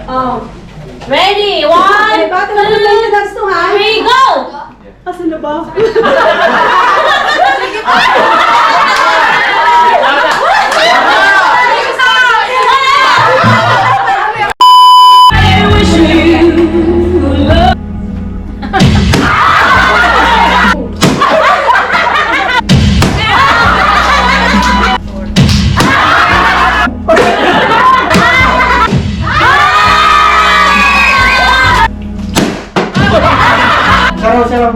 Oh. Ready? 1, 2, 3, go! Asan na ba? Sarap.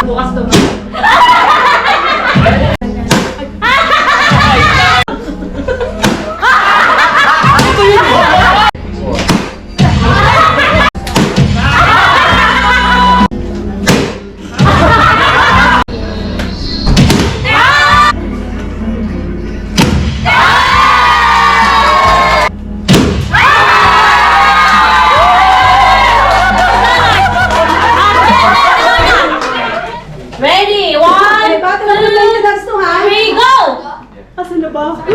Bukas to. Ready? 1, 2, 3, go! Asan na ba? Ano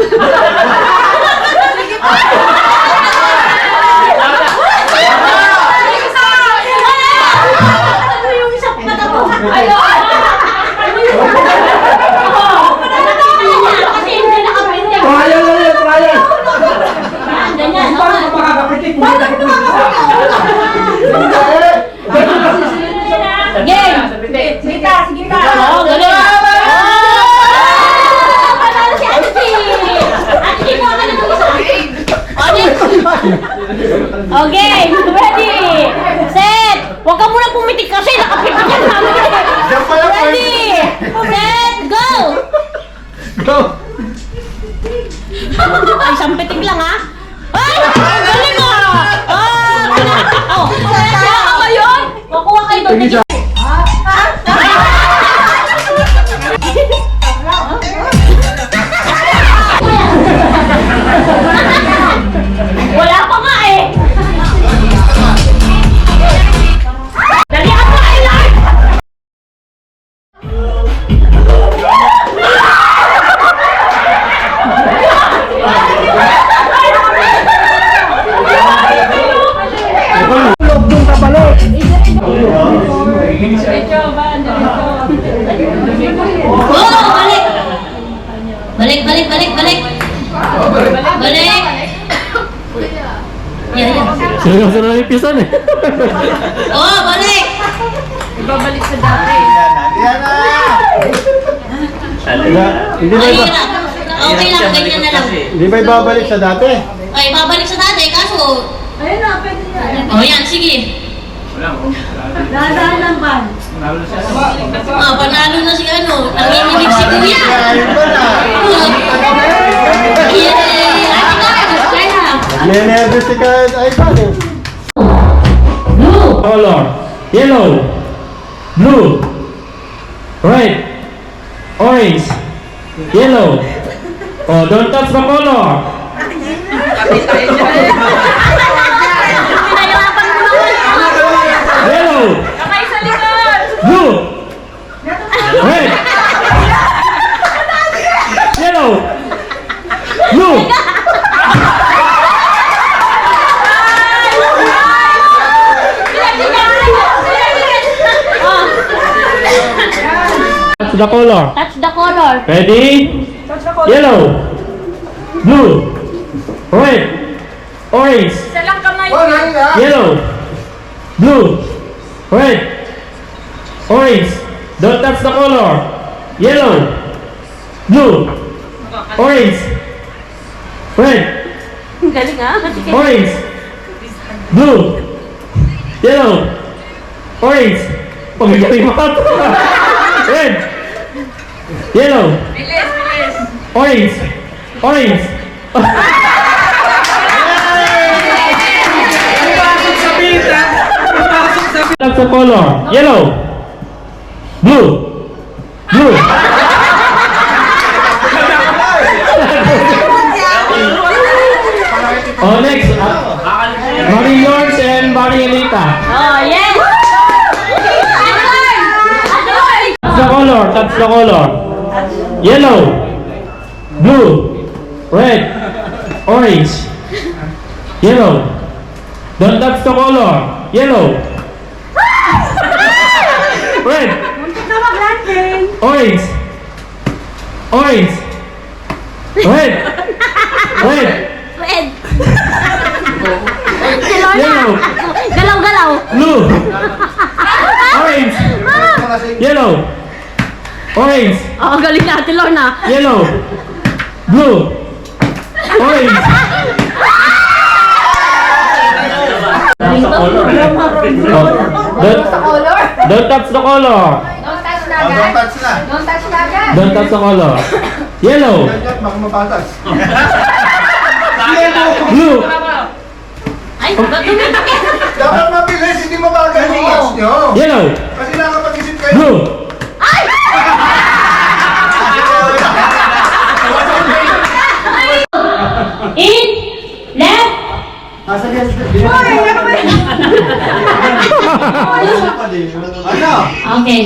yung isang mata mo? Kasi hindi nakapinti. Trial lang yan, trial. Ganyan. Paano ka makakapitik? Game! Sige ka! Oo, galing! Panalo si Ate Chi! Ate Chi, kuha ka na itong isa. Okay, ready! Set! Huwag ka muna pumitik kasi nakapitik yan namin. Ready! Set! Go! Go! Ay, isang pitik lang ha? Ay! Ang galing ah! Oh! Kaya ka yun? Makuha kayo doon. Wala pa nga eh! Dali ka pa, Elan! Log dun ka balik. Oh, balik! Balik! Yan. Seryoso na yung pisan eh. Oh, balik! Hindi ba Ay, iba? okay lang, ganyan na lang. Hindi ba ibabalik sa dati? Ay, babalik sa dati, kaso... Ayun na, pwede niya. Oh, yan, sige. Dahan lang ba? Panalo na si ano, nanginginig si Kuya. Nervous si kahit iPad eh. Blue color, yellow, blue, red, orange, yellow. Oh, don't touch the color. Yellow, blue, red, yellow, blue. Touch the color. Touch the color. Ready? Yellow, blue, red, orange, yellow, blue, red, orange. Don't touch the color. Yellow, blue, orange, red, Galing ah. orange, blue, yellow, orange. Pagkakay mo ka. Red, yellow, orange, orange. Touch the color. Yellow, blue, blue. Oh, next. Barry Lawrence and Barry Elita. Oh, yes! touch the color. Yellow, blue, red, orange, yellow. Don't touch the color. Yellow, red, Muntik na mag-landing. orange, orange, red, red, Red. Silona. yellow, Galaw-galaw. blue, orange, yellow, orange, Oh, galing natin, Lorna. yellow, blue, orange. Don't touch the color. Don't touch na agad. Don't touch na. Don't touch na agad. Don't touch the color. Yellow, Ganyan, baka mapatas. blue, Ay, tumitikit. Dapat mabilis, hindi mabagal yung watch nyo. yellow, Kasi nakapag-isip kayo. blue. In, left, Asan yan? Ano? okay.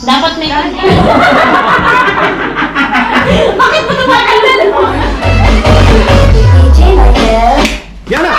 Dapat may... Bakit mo tumatagal? Yan na!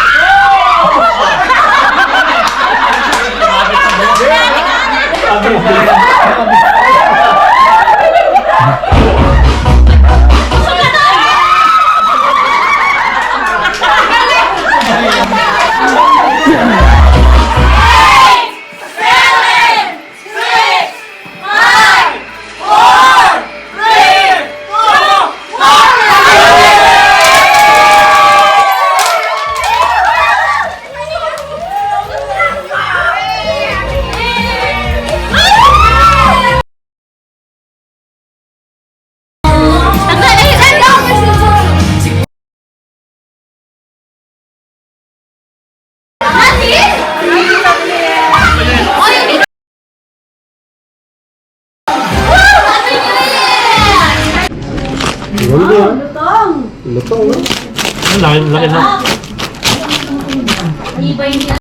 Ganda yan. Lutong. Lutong, no? Laki na. Iba yung